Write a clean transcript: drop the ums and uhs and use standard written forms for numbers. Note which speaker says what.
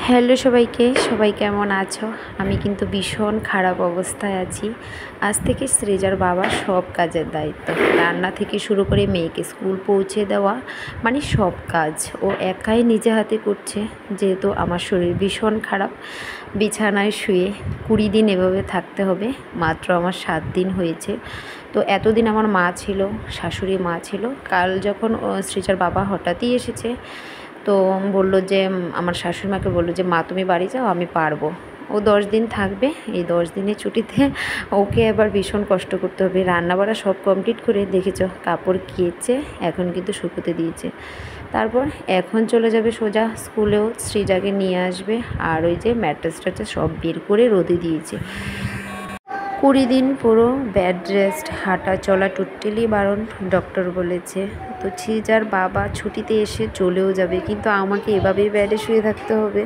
Speaker 1: Hello সবাইকে, সবাই কেমন আছো? আমি কিন্তু ভীষণ খারাপ অবস্থায় আছি। আজ থেকে সৃজার বাবার সব কাজের দায়িত্ব, রান্না থেকে শুরু করে মেয়েকে স্কুল পৌঁছে দেওয়া, মানে সব কাজ ও একাই নিজে হাতে করছে। যেহেতু আমার শরীর ভীষণ খারাপ, বিছানায় শুয়ে 20 দিন এভাবে থাকতে হবে। মাত্র আমার 7 দিন হয়েছে। তো এতদিন আমার মা ছিল, শাশুড়ি মা ছিল। কাল যখন সৃজার বাবা হঠাৎই এসেছে, তো বলল যে আমার শাশুড়িমাকে বলল যে মা তুমি বাড়ি যাও, আমি পারবো। ও 10 দিন থাকবে। এই 10 দিনের ছুটিতে ওকে এবার ভীষণ কষ্ট করতে হবে। রান্নাবাড়া সব কমপ্লিট করে দেখেছো, কাপড় কেচে এখন কিন্তু শুকোতে দিয়েছে। তারপর এখন চলে যাবে সোজা স্কুলেও, সৃজাকে নিয়ে আসবে। আর ওই যে ম্যাট্রেস ট্যাট্রেস সব বের করে রোদে দিয়েছে। 20 দিন পুরো বেড রেস্ট, হাঁটা চলা টোটালি বারণ, ডক্টর বলেছে। তো সৃজার বাবা ছুটিতে এসে চলেও যাবে, কিন্তু আমাকে এভাবেই বেডে শুয়ে থাকতে হবে।